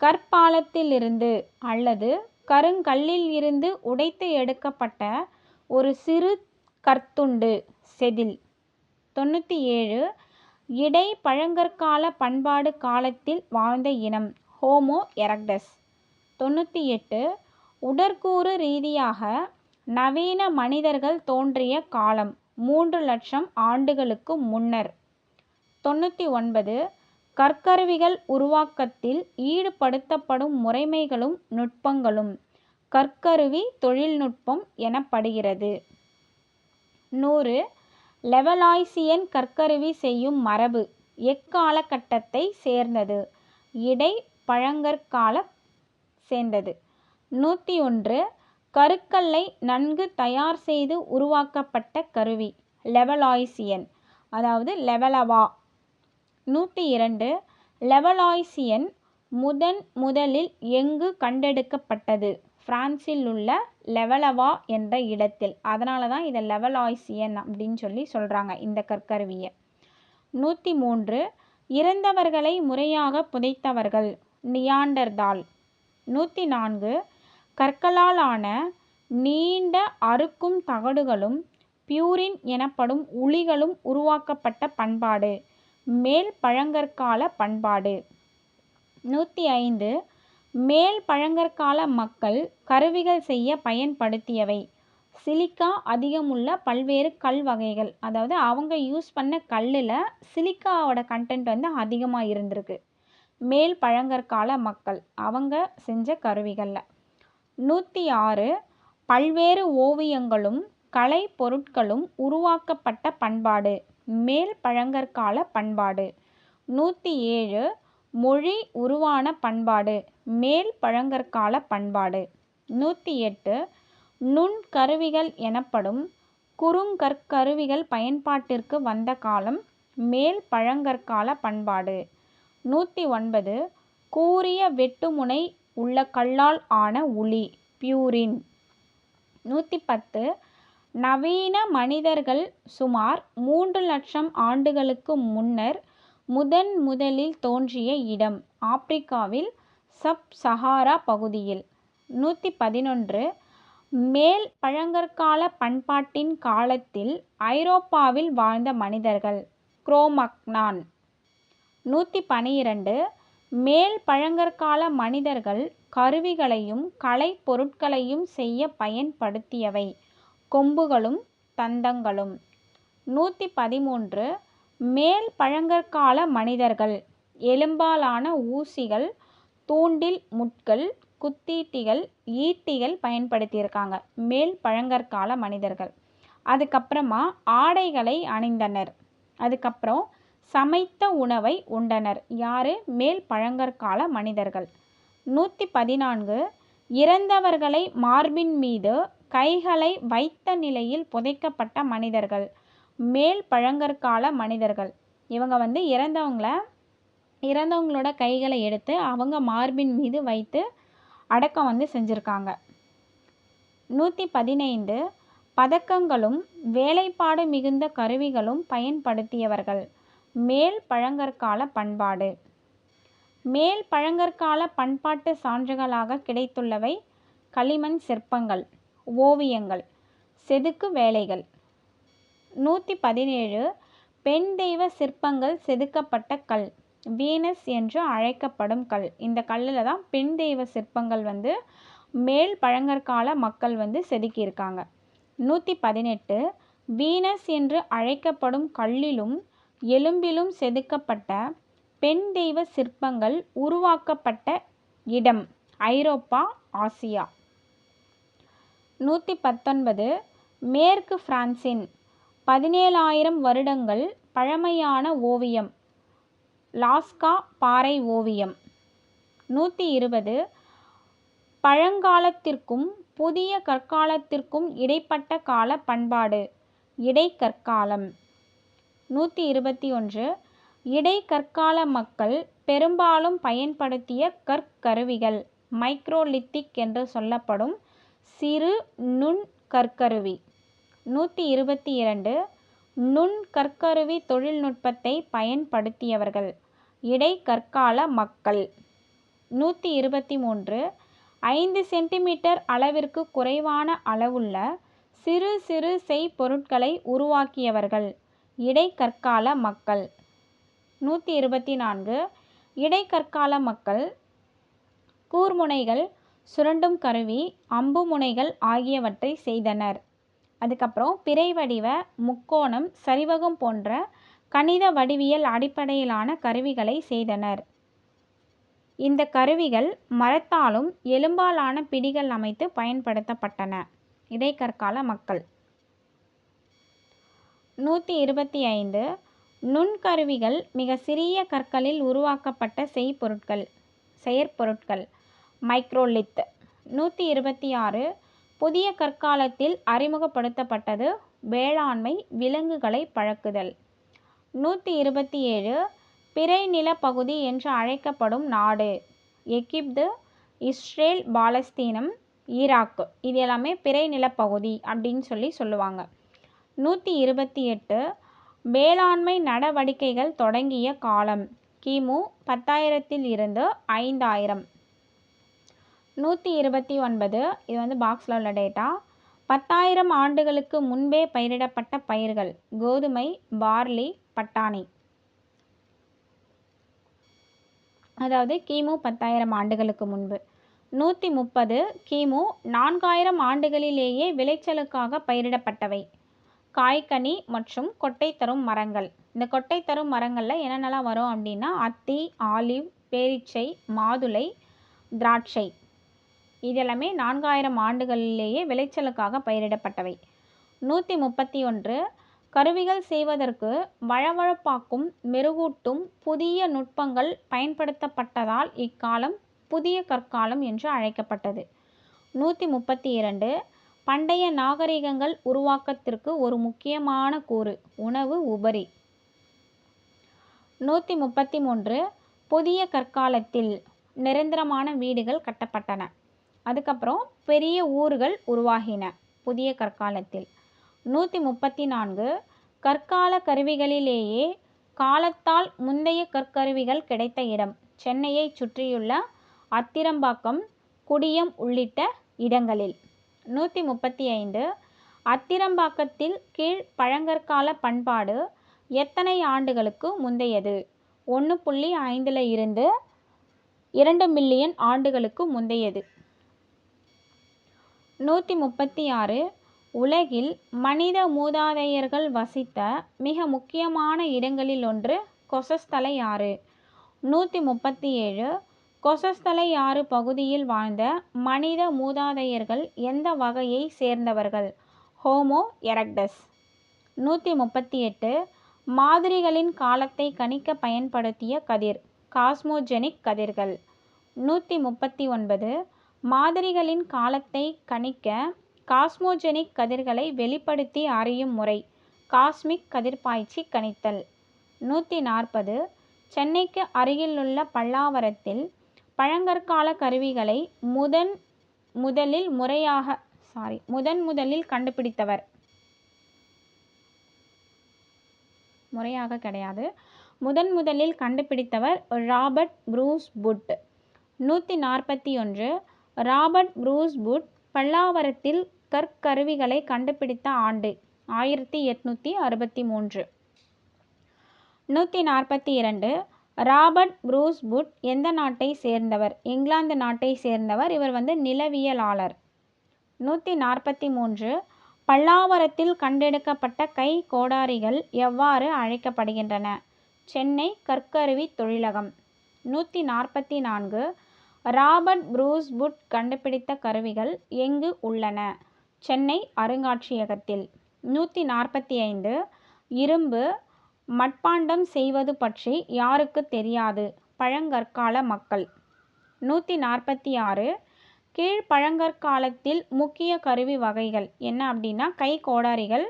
A: கற்பாலத்திலிருந்து அல்லது கருங்கல்லில் இருந்து உடைத்து எடுக்கப்பட்ட ஒரு சிறு கற்துண்டு, செதில். 97 இடை பழங்கற்கால பண்பாடு காலத்தில் வாழ்ந்த இனம், ஹோமோ எரக்டஸ். 98 உடற்கூறு ரீதியாக நவீன மனிதர்கள் தோன்றிய காலம் 3 லட்சம் ஆண்டுகளுக்கு முன்னர். 99 கற்கருவிகள் உருவாக்கத்தில் ஈடுபடுத்தப்படும் முறைமைகளும் நுட்பங்களும் கற்கருவி தொழில்நுட்பம் எனப்படுகிறது. 100 லெவலாய்சியன் கற்கருவி செய்யும் மரபு எக்காலகட்டத்தை சேர்ந்தது? இடை பழங்கற்கால சேர்ந்தது. 101 கருக்கல்லை நன்கு தயார் செய்து உருவாக்கப்பட்ட கருவி, லெவலாய்சியன், அதாவது லெவலவா. 102 லெவலாய்சியன் முதலில் எங்கு கண்டெடுக்கப்பட்டது? பிரான்சில் உள்ள லெவலவா என்ற இடத்தில். அதனால தான் இதை லெவலாய்சியன் அப்படின்னு சொல்கிறாங்க இந்த கற்கருவியை. 103 இறந்தவர்களை முறையாக புதைத்தவர்கள், நியாண்டர்தால். 104 கற்களால் ஆன நீண்ட அறுக்கும் தகடுகளும் பியூரின் எனப்படும் உளிகளும் உருவாக்கப்பட்ட பண்பாடு, மேல் பழங்கற்கால பண்பாடு. 105 மேல் பழங்கற்கால மக்கள் கருவிகள் செய்ய பயன்படுத்தியவை, சிலிக்கா அதிகமுள்ள பல்வேறு கல் வகைகள். அதாவது அவங்க யூஸ் பண்ண கல்லில் சிலிக்காவோட கண்டென்ட் அதிகமாக இருந்திருக்கு. மேல் பழங்கற்கால மக்கள் அவங்க செஞ்ச கருவிகளில். 106 பல்வேறு ஓவியங்களும் கலை பொருட்களும் உருவாக்கப்பட்ட பண்பாடு, மேல் பழங்கற்கால பண்பாடு. 107 மொழி உருவான பண்பாடு மேல் பழங்கற்கால பண்பாடு. 108 நுண்கருவிகள் எனப்படும் குறுங்கற்கருவிகள் பயன்பாட்டிற்கு வந்த காலம் மேல் பழங்கற்கால பண்பாடு. 109 கூரிய வெட்டுமுனை உள்ள கல்லால் ஆன உளி பியூரின். 110 நவீன மனிதர்கள் சுமார் 3 லட்சம் ஆண்டுகளுக்கு முன்னர் முதலில் தோன்றிய இடம் ஆப்பிரிக்காவில் சப் சஹாரா பகுதியில். 111 மேல் பழங்கற்கால பண்பாட்டின் காலத்தில் ஐரோப்பாவில் வாழ்ந்த மனிதர்கள் குரோமக்னான். 112 மேல் பழங்கற்கால மனிதர்கள் கருவிகளையும் கலைப் பொருட்களையும் செய்ய பயன்படுத்தியவை கொம்புகளும் தந்தங்களும். 113 மேல் பழங்கற்கால மனிதர்கள் எலும்பாலான ஊசிகள், தூண்டில் முட்கள், குத்தீட்டிகள், ஈட்டிகள் பயன்படுத்தியிருக்காங்க மேல் பழங்கற்கால மனிதர்கள். அதுக்கப்புறமா ஆடைகளை அணிந்தனர். அதுக்கப்புறம் சமைத்த உணவை உண்டனர். யார்? மேல் பழங்கற்கால மனிதர்கள். 114 இறந்தவர்களை மார்பின் மீது கைகளை வைத்த நிலையில் புதைக்கப்பட்ட மனிதர்கள் மேல் பழங்கற்கால மனிதர்கள். இவங்க இறந்தவங்களோட கைகளை எடுத்து அவங்க மார்பின் மீது வைத்து அடக்கம் செஞ்சுருக்காங்க. 115 பதக்கங்களும் வேலைப்பாடு மிகுந்த கருவிகளும் பயன்படுத்தியவர்கள் மேல் பழங்கற்கால பண்பாடு. மேல் பழங்கற்கால பண்பாட்டு சான்றுகளாக கிடைத்துள்ளவை களிமண் சிற்பங்கள், ஓவியங்கள், செதுக்கு வேலைகள். 117 பெண் தெய்வ சிற்பங்கள் செதுக்கப்பட்ட கல் வீனஸ் என்று அழைக்கப்படும் கல். இந்த கல்லில் தான் பெண் தெய்வ சிற்பங்கள் மேல் பழங்கற்கால மக்கள் செதுக்கியிருக்காங்க. 118 வீனஸ் என்று அழைக்கப்படும் கல்லிலும் எலும்பிலும் செதுக்கப்பட்ட பெண் தெய்வ சிற்பங்கள் உருவாக்கப்பட்ட இடம் ஐரோப்பா, ஆசியா. 119 மேற்கு பிரான்சின் 17,000 வருடங்கள் பழமையான ஓவியம் லாஸ்கா பாறை ஓவியம். 120 பழங்காலத்திற்கும் புதிய கற்காலத்திற்கும் இடைப்பட்ட கால பண்பாடு இடைக்கற்காலம். 121 இடைக்கற்கால மக்கள் பெரும்பாலும் பயன்படுத்திய கற்கருவிகள் மைக்ரோலித்திக் என்று சொல்லப்படும் சிறு நுண் கற்கருவி. 122 நுண்கற்கருவி தொழில்நுட்பத்தை பயன்படுத்தியவர்கள் இடைக்கற்கால மக்கள். 123 5 சென்டிமீட்டர் அளவிற்கு குறைவான அளவுள்ள சிறு சிறு செய்பொருட்களை உருவாக்கியவர்கள் இடைக்கற்கால மக்கள். 124 இடைக்கற்கால மக்கள் கூர்முனைகள், சுரண்டும் கருவி, அம்பு முனைகள் ஆகியவற்றை செய்தனர். அதுக்கப்புறம் பிறை வடிவ, முக்கோணம், சரிவகம் போன்ற கணித வடிவியல் அடிப்படையிலான கருவிகளை செய்தனர். இந்த கருவிகள் மரத்தாலும் எலும்பாலான பிடிகள் அமைத்து பயன்படுத்தப்பட்டன. இடைக்கற்கால மக்கள். 125 நுண்கருவிகள் மிக சிறிய கற்களில் உருவாக்கப்பட்ட செயற்பொருட்கள் மைக்ரோலித். 126 புதிய கற்காலத்தில் அறிமுகப்படுத்தப்பட்டது வேளாண்மை, விலங்குகளை பழக்குதல். 127 பிறை நிலப்பகுதி என்று அழைக்கப்படும் நாடு எகிப்து, இஸ்ரேல், பாலஸ்தீனம், ஈராக். இது எல்லாமே பிறை நிலப்பகுதி அப்படின்னு சொல்லுவாங்க. 128 வேளாண்மை நடவடிக்கைகள் தொடங்கிய காலம் கிமு 10,000 இருந்து 5,000. 129 இது பாக்ஸில் உள்ள டேட்டா. 10,000 ஆண்டுகளுக்கு முன்பே பயிரிடப்பட்ட பயிர்கள் கோதுமை, பார்லி, பட்டாணி. அதாவது கிமு 10,000 ஆண்டுகளுக்கு முன்பு. 130 கிமு 4,000 ஆண்டுகளிலேயே விளைச்சலுக்காக பயிரிடப்பட்டவை காய்கனி மற்றும் கொட்டை தரும் மரங்கள். இந்த கொட்டை தரும் மரங்களில் என்னென்னலாம் வரும் அப்படின்னா அத்தி, ஆலிவ், பேரீச்சை, மாதுளை, திராட்சை. இதெல்லாமே 4,000 ஆண்டுகளிலேயே விளைச்சலுக்காக பயிரிடப்பட்டவை. 131 கருவிகள் செய்வதற்கு வழவழப்பாக்கும் மெருகூட்டும் புதிய நுட்பங்கள் பயன்படுத்தப்பட்டதால் இக்காலம் புதிய கற்காலம் என்று அழைக்கப்பட்டது. 132 பண்டைய நாகரிகங்கள் உருவாக்கத்திற்கு ஒரு முக்கியமான கூறு உணவு உபரி. 133 புதிய கற்காலத்தில் நிரந்தரமான வீடுகள் கட்டப்பட்டன. அதுக்கப்புறம் பெரிய ஊர்கள் உருவாகின புதிய கற்காலத்தில். 134 கற்கால கருவிகளிலேயே காலத்தால் முந்தைய கற்கருவிகள் கிடைத்த இடம் சென்னையை சுற்றியுள்ள அத்திரம்பாக்கம், குடியம் உள்ளிட்ட இடங்களில். 135 அத்திரம்பாக்கத்தில் கீழ் பழங்கற்கால பண்பாடு எத்தனை ஆண்டுகளுக்கு முந்தையது? 1.5 இருந்து 2 மில்லியன் ஆண்டுகளுக்கு முந்தையது. 136 உலகில் மனித மூதாதையர்கள் வசித்த மிக முக்கியமான இடங்களில் ஒன்று கொசஸ்தலை ஆறு. 137 கொசஸ்தலை ஆறு பகுதியில் வாழ்ந்த மனித மூதாதையர்கள் எந்த வகையை சேர்ந்தவர்கள்? Homo erectus. 138 மாதிரிகளின் காலத்தை கணிக்க பயன்படுத்திய கதிர் காஸ்மோஜெனிக் கதிர்கள். 139 மாதிரிகளின் காலத்தை கணிக்க காஸ்மோஜெனிக் கதிர்களை வெளிப்படுத்தி அறியும் முறை காஸ்மிக் கதிர்பாய்ச்சி கணித்தல். 140 சென்னைக்கு அருகிலுள்ள பல்லாவரத்தில் பழங்கற்கால கருவிகளை முதலில் கண்டுபிடித்தவர் முதலில் கண்டுபிடித்தவர் Robert Bruce Foote. 141 Robert Bruce Foote பல்லாவரத்தில் கற்கருவிகளை கண்டுபிடித்த ஆண்டு 1863. 142 ராபர்ட் ப்ரூஸ் புட் எந்த நாட்டை சேர்ந்தவர்? இங்கிலாந்து நாட்டை சேர்ந்தவர். இவர் நிலவியலாளர். 143 பல்லாவரத்தில் கண்டெடுக்கப்பட்ட கை கோடாரிகள் எவ்வாறு அழைக்கப்படுகின்றன? சென்னை கற்கருவி தொழிலகம். 144 ராபர்ட் ப்ரூஸ் புட் கண்டுபிடித்த கருவிகள் எங்கு உள்ளன? சென்னை அருங்காட்சியகத்தில். 145 இரும்பு மட்பாண்டம் செய்வது பற்றி யாருக்கு தெரியாது? பழங்கற்கால மக்கள். 146 கீழ் பழங்கற்காலத்தில் முக்கிய கருவி வகைகள் என்ன அப்படின்னா கை கோடாரிகள்,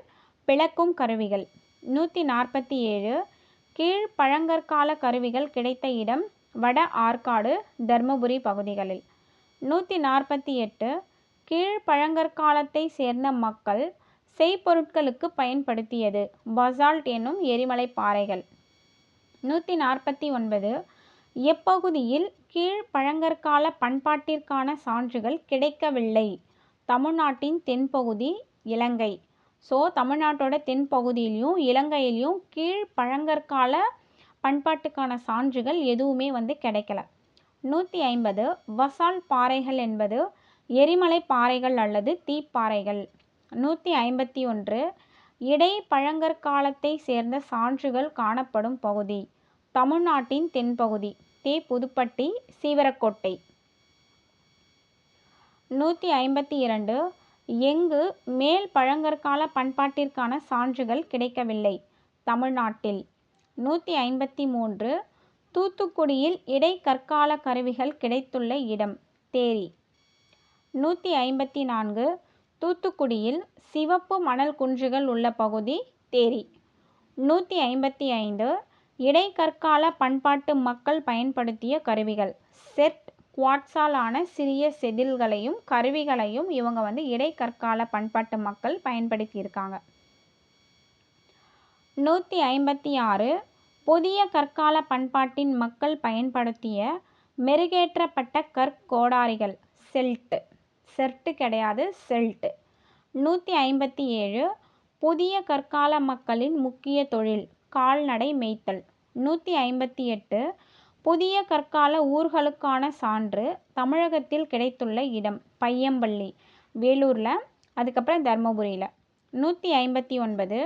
A: பிளக்கும் கருவிகள். 147 கீழ் பழங்கற்கால கருவிகள் கிடைத்த இடம் வட ஆற்காடு, தர்மபுரி பகுதிகளில். 148 கீழ் பழங்கற்காலத்தை சேர்ந்த மக்கள் செய்பொருட்களுக்கு பயன்படுத்தியது பசால்ட் என்னும் எரிமலை பாறைகள். 149 எப்பகுதியில் கீழ் பழங்கற்கால பண்பாட்டிற்கான சான்றுகள் கிடைக்கவில்லை? தமிழ்நாட்டின் தென்பகுதி, இலங்கை. தமிழ்நாட்டோட தென்பகுதியிலையும் இலங்கையிலையும் கீழ் பழங்கற்கால பண்பாட்டுக்கான சான்றுகள் எதுவுமே கிடைக்கல. 150 பசால்ட் பாறைகள் என்பது எரிமலை பாறைகள் அல்லது தீப்பாறைகள். 151 இடை பழங்கற்காலத்தை சேர்ந்த சான்றுகள் காணப்படும் பகுதி தமிழ்நாட்டின் தென்பகுதி, புதுப்பட்டி, சீவரக்கோட்டை. 152 எங்கு மேல் பழங்கற்கால பண்பாட்டிற்கான சான்றுகள் கிடைக்கவில்லை? தமிழ்நாட்டில். 153 தூத்துக்குடியில் இடைக்கற்கால கருவிகள் கிடைத்துள்ள இடம் தேரி. 154 தூத்துக்குடியில் சிவப்பு மணல் குன்றுகள் உள்ள பகுதி தேரி. 155 இடைக்கற்கால பண்பாட்டு மக்கள் பயன்படுத்திய கருவிகள் செர்ட் குவாட்ஸால் ஆன சிறிய செதில்களையும் கருவிகளையும் இவங்க இடைக்கற்கால பண்பாட்டு மக்கள் பயன்படுத்தியிருக்காங்க. 156 புதிய கற்கால பண்பாட்டின் மக்கள் பயன்படுத்திய மெருகேற்றப்பட்ட கற்கோடாரிகள் செர்ட் கிடையாது, செல்ட். 157 புதிய கற்கால மக்களின் முக்கிய தொழில் கால்நடை மேய்த்தல். 158 புதிய கற்கால ஊர்களுக்கான சான்று தமிழகத்தில் கிடைத்துள்ள இடம் பையம்பள்ளி, வேலூரில், அதுக்கப்புறம் தர்மபுரியில். 159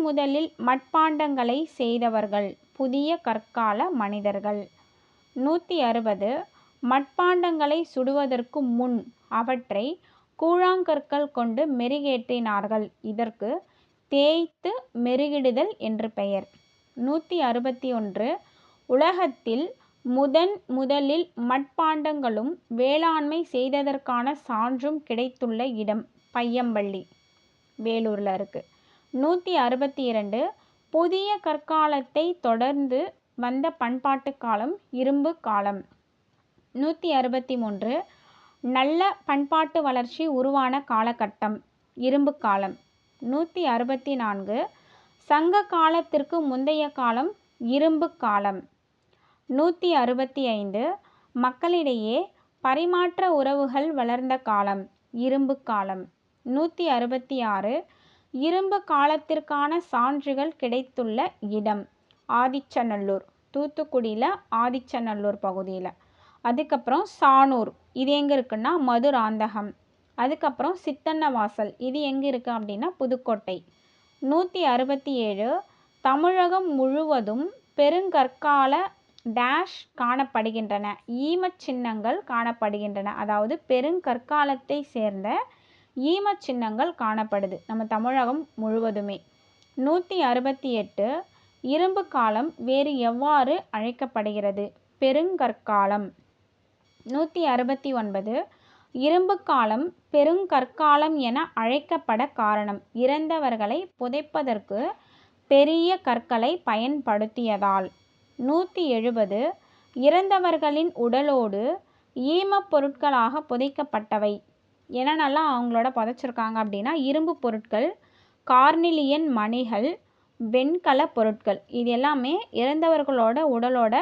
A: முதலில் மட்பாண்டங்களை செய்தவர்கள் புதிய கற்கால மனிதர்கள். 160 மட்பாண்டங்களை சுடுவதற்கு முன் அவற்றை கூழாங்கற்கள் கொண்டு மெருகேற்றினார்கள். இதற்கு தேய்த்து மெருகிடுதல் என்று பெயர். 161 உலகத்தில் முதலில் மட்பாண்டங்களும் வேளாண்மை செய்ததற்கான சான்றும் கிடைத்துள்ள இடம் பையம்பள்ளி, வேலூரில் இருக்குது. 162 புதிய கற்காலத்தை தொடர்ந்து வந்த பண்பாட்டு காலம் இரும்பு காலம். 163 நல்ல பண்பாட்டு வளர்ச்சி உருவான காலகட்டம் இரும்பு காலம். 164 சங்க காலத்திற்கு முந்தைய காலம் இரும்பு காலம். 165 மக்களிடையே பரிமாற்ற உறவுகள் வளர்ந்த காலம் இரும்பு காலம். 166 இரும்பு காலத்திற்கான சான்றுகள் கிடைத்துள்ள இடம் ஆதிச்சநல்லூர், தூத்துக்குடியில் ஆதிச்சநல்லூர் பகுதியில். அதுக்கப்புறம் சானூர், இது எங்கே இருக்குன்னா மதுராந்தகம். அதுக்கப்புறம் சித்தன்னவாசல், இது எங்கே இருக்குது அப்படின்னா புதுக்கோட்டை. 167 தமிழகம் முழுவதும் பெருங்கற்கால டேஷ் காணப்படுகின்றன, ஈமச் சின்னங்கள் காணப்படுகின்றன. அதாவது பெருங்கற்காலத்தை சேர்ந்த ஈமச் சின்னங்கள் காணப்படுது நம்ம தமிழகம் முழுவதுமே. 168 இரும்பு காலம் வேறு எவ்வாறு அழைக்கப்படுகிறது? பெருங்கற்காலம். 169 இரும்பு காலம் பெருங்கற்காலம் என அழைக்கப்பட காரணம் இறந்தவர்களை புதைப்பதற்கு பெரிய கற்களை பயன்படுத்தியதால். 170 இறந்தவர்களின் உடலோடு ஈமப் பொருட்களாக புதைக்கப்பட்டவை. என்னென்னலாம் அவங்களோட புதைச்சிருக்காங்க அப்படின்னா இரும்பு பொருட்கள், கார்னிலியன் மணிகள், வெண்கல பொருட்கள், இது எல்லாமே இறந்தவர்களோட உடலோட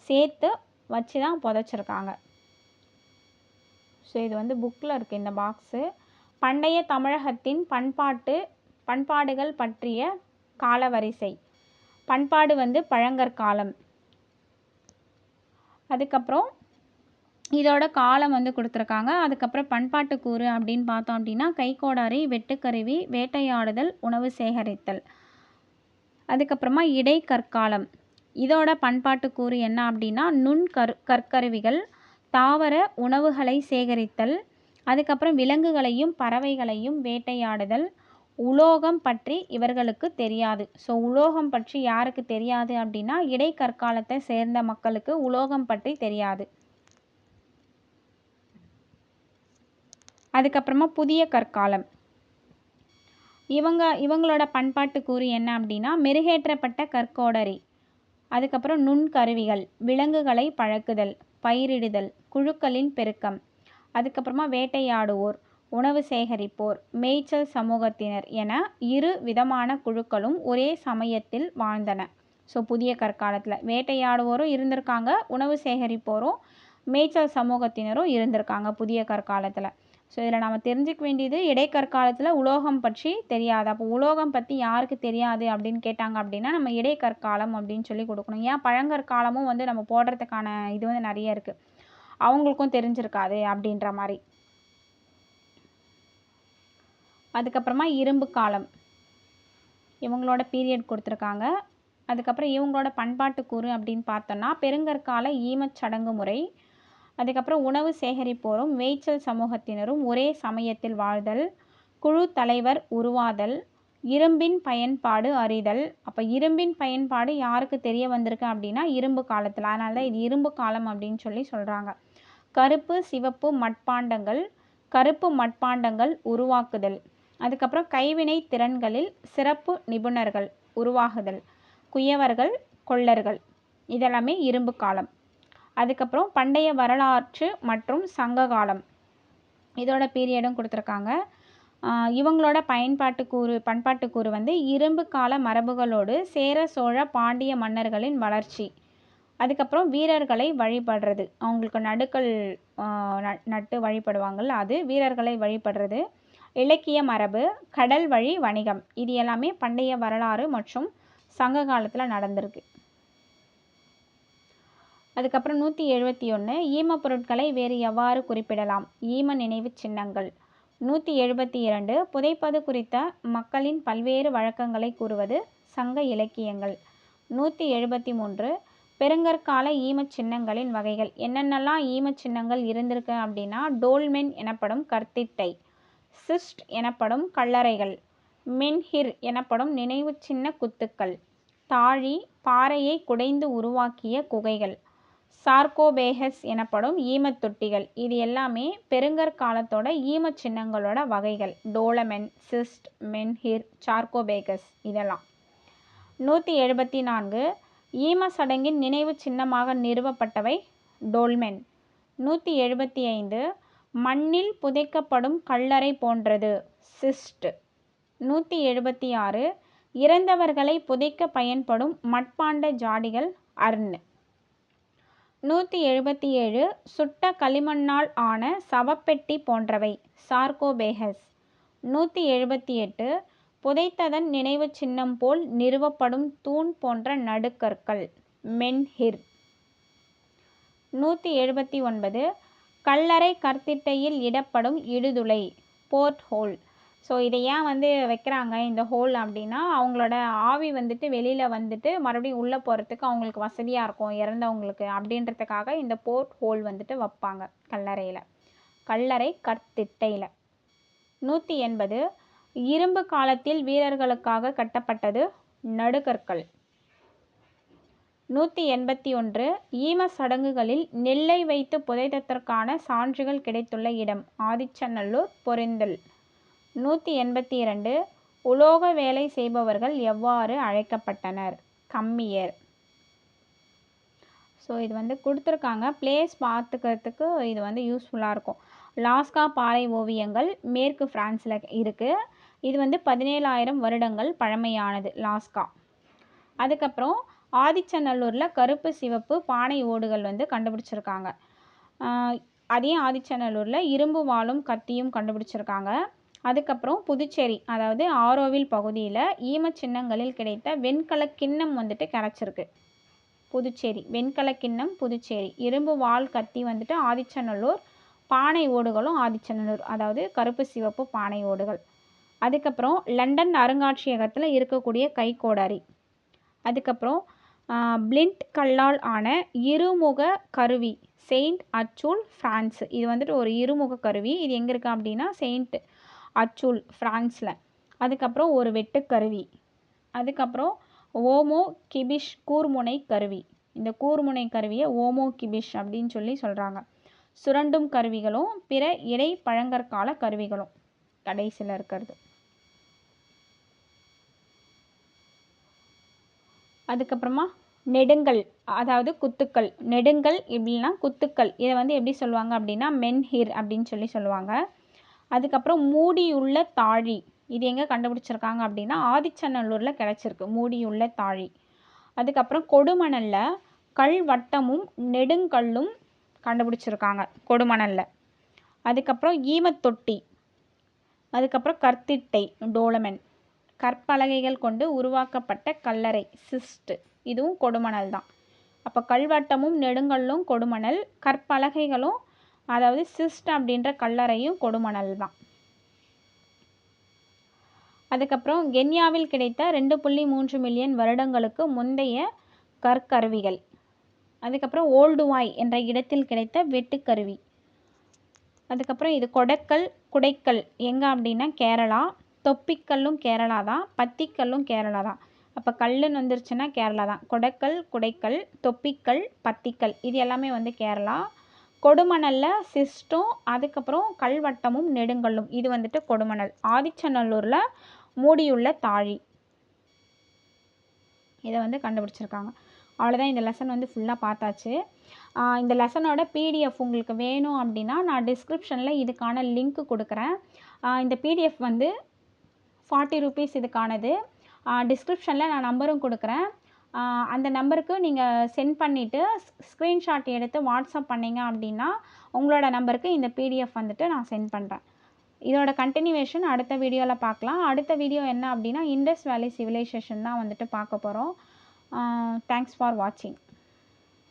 A: சேர்த்து வச்சு தான் புதைச்சிருக்காங்க. ஸோ இது வந்து புக்கில் இருக்குது இந்த பாக்ஸு. பண்டைய தமிழகத்தின் பண்பாடுகள் பற்றிய காலவரிசை. பண்பாடு வந்து பழங்கற்காலம். அதுக்கப்புறம் இதோட காலம் வந்து கொடுத்துருக்காங்க. அதுக்கப்புறம் பண்பாட்டு கூறு அப்படின்னு பார்த்தோம் அப்படின்னா கைக்கோடாரி, வெட்டுக்கருவி, வேட்டையாடுதல், உணவு சேகரித்தல். அதுக்கப்புறமா இடைக்கற்காலம். இதோட பண்பாட்டு கூறு என்ன அப்படின்னா கற்கருவிகள், தாவர உணவுகளை சேகரித்தல், அதுக்கப்புறம் விலங்குகளையும் பறவைகளையும் வேட்டையாடுதல். உலோகம் பற்றி இவர்களுக்கு தெரியாது. ஸோ உலோகம் பற்றி யாருக்கு தெரியாது அப்படின்னா இடைக்கற்காலத்தை சேர்ந்த மக்களுக்கு உலோகம் பற்றி தெரியாது. அதுக்கப்புறமா புதிய கற்காலம். இவங்களோட பண்பாட்டு கூறு என்ன அப்படின்னா மெருகேற்றப்பட்ட கற்கோடரி, அதுக்கப்புறம் நுண்கருவிகள், விலங்குகளை பழக்குதல், பயிரிடுதல், குழுக்களின் பெருக்கம், அதுக்கப்புறமா வேட்டையாடுவோர், உணவு சேகரிப்போர், மேய்ச்சல் சமூகத்தினர் என இரு விதமான குழுக்களும் ஒரே சமயத்தில் வாழ்ந்தன. ஸோ புதிய கற்காலத்தில் வேட்டையாடுவோரும் இருந்திருக்காங்க, உணவு சேகரிப்போரும் மேய்ச்சல் சமூகத்தினரும் இருந்திருக்காங்க புதிய கற்காலத்தில். ஸோ இதில் நம்ம தெரிஞ்சுக்க வேண்டியது இடைக்கற்காலத்தில் உலோகம் பற்றி தெரியாது. அப்போ உலோகம் பற்றி யாருக்கு தெரியாது அப்படின்னு கேட்டாங்க அப்படின்னா நம்ம இடைக்கற்காலம் அப்படின்னு சொல்லி கொடுக்கணும். ஏன் பழங்கற்காலமும் வந்து நம்ம போடுறதுக்கான இது வந்து நிறைய இருக்குது, அவங்களுக்கும் தெரிஞ்சிருக்காது அப்படின்ற மாதிரி. அதுக்கப்புறமா இரும்பு காலம், இவங்களோட பீரியட் கொடுத்துருக்காங்க. அதுக்கப்புறம் இவங்களோட பண்பாட்டு கூறு அப்படின்னு பார்த்தோன்னா பெருங்கற்கால ஈமச் சடங்கு முறை, அதுக்கப்புறம் உணவு சேகரிப்போரும் மேய்ச்சல் சமூகத்தினரும் ஒரே சமயத்தில் வாழ்தல், குழு தலைவர் உருவாதல், இரும்பின் பயன்பாடு அறிதல். அப்போ இரும்பின் பயன்பாடு யாருக்கு தெரிய வந்திருக்கு அப்படின்னா இரும்பு காலத்தில், அதனால தான் இது இரும்பு காலம் அப்படின்னு சொல்லி சொல்கிறாங்க. கருப்பு சிவப்பு மட்பாண்டங்கள், கருப்பு மட்பாண்டங்கள் உருவாக்குதல், அதுக்கப்புறம் கைவினை திறன்களில் சிறப்பு நிபுணர்கள் உருவாகுதல், குயவர்கள், கொள்ளர்கள், இதெல்லாமே இரும்பு காலம். அதுக்கப்புறம் பண்டைய வரலாற்று மற்றும் சங்க காலம், இதோட பீரியடும் கொடுத்துருக்காங்க. இவங்களோட பண்பாட்டு கூறு வந்து இரும்பு கால மரபுகளோடு சேர சோழ பாண்டிய மன்னர்களின் வளர்ச்சி, அதுக்கப்புறம் வீரர்களை வழிபடுறது, அவங்களுக்கு நடுக்கல் நட்டு வழிபடுவாங்கள்ல அது, வீரர்களை வழிபடுறது, இலக்கிய மரபு, கடல் வழி வணிகம், இது எல்லாமே பண்டைய வரலாறு மற்றும் சங்க காலத்தில் நடந்திருக்கு. அதுக்கப்புறம் 171 ஈம பொருட்களை வேறு எவ்வாறு குறிப்பிடலாம்? ஈம நினைவு சின்னங்கள். 172 புதைப்பது குறித்த மக்களின் பல்வேறு வழக்கங்களை கூறுவது சங்க இலக்கியங்கள். 173 பெருங்கற்கால ஈமச் சின்னங்களின் வகைகள். என்னென்னலாம் ஈமச் சின்னங்கள் இருந்திருக்கு அப்படின்னா டோல்மென் எனப்படும் கற்திட்டை, சிஸ்ட் எனப்படும் கல்லறைகள், மென்ஹிர் எனப்படும் நினைவு சின்ன குத்துக்கள். தாழி பாறையை குடைந்து உருவாக்கிய குகைகள். சார்கோபேகஸ் எனப்படும் ஈமத்தொட்டிகள். இது எல்லாமே பெருங்கற்காலத்தோட ஈமச் சின்னங்களோட வகைகள். டோலமென், சிஸ்ட், மென்ஹிர், சார்கோபேகஸ் இதெல்லாம். 174 ஈம சடங்கின் நினைவு சின்னமாக நிறுவப்பட்டவை டோல்மென். 175 மண்ணில் புதைக்கப்படும் கல்லறை போன்றது சிஸ்ட். 176 இறந்தவர்களை புதைக்க பயன்படும் மட்பாண்ட ஜாடிகள் அர்ன். 177 சுட்ட களிமண்ணால் ஆன சவப்பெட்டி போன்றவை சார்கோபேகஸ். 178 புதைத்ததன் நினைவு சின்னம் போல் நிறுவப்படும் தூண் போன்ற நடுக்கற்கள் மென்ஹிர். 179 கல்லறை கற்திட்டையில் இடப்படும் இடுதுளை போர்ட் ஹோல். ஸோ இதை ஏன் வைக்கிறாங்க இந்த ஹோல் அப்படின்னா, அவங்களோட ஆவி வெளியில் மறுபடியும் உள்ளே போகிறதுக்கு அவங்களுக்கு வசதியாக இருக்கும் இறந்தவங்களுக்கு அப்படின்றதுக்காக இந்த போர்ட் ஹோல் வைப்பாங்க கல்லறையில், கல்லறை கற்திட்டையில். 180 இரும்பு காலத்தில் வீரர்களுக்காக கட்டப்பட்டது நடுகற்கள். 181 ஈம சடங்குகளில் நெல்லை வைத்து புதைத்ததற்கான சான்றுகள் கிடைத்துள்ள இடம் ஆதிச்சநல்லூர், பொருந்தல். 182 உலோக வேலை செய்பவர்கள் எவ்வாறு அழைக்கப்பட்டனர் கம்மியர். ஸோ இது கொடுத்துருக்காங்க, பிளேஸ் பார்த்துக்கிறதுக்கு இது யூஸ்ஃபுல்லாக இருக்கும். லாஸ்கா பாறை ஓவியங்கள் மேற்கு பிரான்ஸில் இருக்குது. இது 17,000 வருடங்கள் பழமையானது லாஸ்கா. அதுக்கப்புறம் ஆதிச்சநல்லூரில் கருப்பு சிவப்பு பானை ஓடுகள் கண்டுபிடிச்சிருக்காங்க. அதே ஆதிச்சநல்லூரில் இரும்பு வாளும் கத்தியும் கண்டுபிடிச்சிருக்காங்க. அதுக்கப்புறம் புதுச்சேரி, அதாவது ஆரோவில் பகுதியில் ஈம சின்னங்களில் கிடைத்த வெண்கல கிண்ணம் கிடச்சிருக்கு. புதுச்சேரி வெண்கல கிண்ணம் புதுச்சேரி. இரும்பு வாள் கத்தி ஆதிச்சநல்லூர். பானை ஓடுகளும் ஆதிச்சநல்லூர், அதாவது கருப்பு சிவப்பு பானை ஓடுகள். அதுக்கப்புறம் லண்டன் அருங்காட்சியகத்தில் இருக்கக்கூடிய கைக்கோடாரி. அதுக்கப்புறம் பிளிண்ட் கல்லால் ஆன இருமுக கருவி செயின்ட் அச்சூல், ஃப்ரான்ஸ். இது ஒரு இருமுக கருவி. இது எங்கே இருக்குது அப்படின்னா செயின்ட் அச்சூல், ஃப்ரான்ஸில். அதுக்கப்புறம் ஒரு வெட்டுக்கருவி. அதுக்கப்புறம் ஓமோ கிபிஷ் கூர்முனை கருவி. இந்த கூர்முனை கருவியை ஓமோ கிபிஷ் அப்படின்னு சொல்கிறாங்க. சுரண்டும் கருவிகளும் பிற இடை பழங்கற்கால கருவிகளும் கடைசியில் இருக்கிறது. அதுக்கப்புறமா நெடுங்கல், அதாவது குத்துக்கள். நெடுங்கல் எப்படின்னா குத்துக்கள். இதை எப்படி சொல்லுவாங்க அப்படின்னா மென்ஹிர் அப்படின்னு சொல்லுவாங்க. அதுக்கப்புறம் மூடியுள்ள தாழி. இது எங்கே கண்டுபிடிச்சிருக்காங்க அப்படின்னா ஆதிச்சநல்லூரில் கிடச்சிருக்கு மூடியுள்ள தாழி. அதுக்கப்புறம் கொடுமணலில் கல்வட்டமும் நெடுங்கல்லும் கண்டுபிடிச்சிருக்காங்க கொடுமணலில். அதுக்கப்புறம் ஈமத்தொட்டி. அதுக்கப்புறம் கற்திட்டை டோலமென். கற்பலகைகள் கொண்டு உருவாக்கப்பட்ட கல்லறை சிஸ்ட். இதுவும் கொடுமணல் தான். அப்போ கல்வட்டமும் நெடுங்கல்லும் கொடுமணல், கற்பலகைகளும் அதாவது சிஸ்ட் அப்படின்ற கல்லறையும் கொடுமணல் தான். அதுக்கப்புறம் கென்யாவில் கிடைத்த 2.3 மில்லியன் வருடங்களுக்கு முந்தைய கற்கருவிகள். அதுக்கப்புறம் ஓல்டுவாய் என்ற இடத்தில் கிடைத்த வெட்டுக்கருவி. அதுக்கப்புறம் இது கொடக்கல் குடைக்கல் எங்கே அப்படின்னா கேரளா. தொப்பிக்கல்லும் கேரளா தான், பத்திக்கல்லும் கேரளா தான். அப்போ கல்லுன்னு வந்துருச்சுன்னா கேரளா தான். கொடக்கல் குடைக்கல், தொப்பிக்கல், பத்திக்கல் இது எல்லாமே கேரளா. கொடுமணலில் சிஸ்டும் அதுக்கப்புறம் கல்வட்டமும் நெடுங்கல்லும் இது கொடுமணல். ஆதிச்சநல்லூரில் மூடியுள்ள தாழி இதை கண்டுபிடிச்சிருக்காங்க. அவ்வளோதான், இந்த லெசன் ஃபுல்லாக பார்த்தாச்சு. இந்த லெசனோட பிடிஎஃப் உங்களுக்கு வேணும் அப்படின்னா நான் டிஸ்கிரிப்ஷனில் இதுக்கான லிங்க் கொடுக்குறேன். இந்த பிடிஎஃப் 40 ரூபீஸ் இதுக்கானது. டிஸ்கிரிப்ஷனில் நான் நம்பரும் கொடுக்குறேன். அந்த நம்பருக்கு நீங்கள் சென்ட் பண்ணிவிட்டு ஸ்க்ரீன்ஷாட் எடுத்து வாட்ஸ்அப் பண்ணிங்க அப்படின்னா உங்களோட நம்பருக்கு இந்த பிடிஎஃப் நான் சென்ட் பண்ணுறேன். இதோட கண்டினியூவேஷன் அடுத்த வீடியோவில் பார்க்கலாம். அடுத்த வீடியோ என்ன அப்படின்னா இண்டஸ் வேலி சிவிலைசேஷன் தான் பார்க்க போகிறோம். தேங்க்ஸ் ஃபார் வாட்சிங்.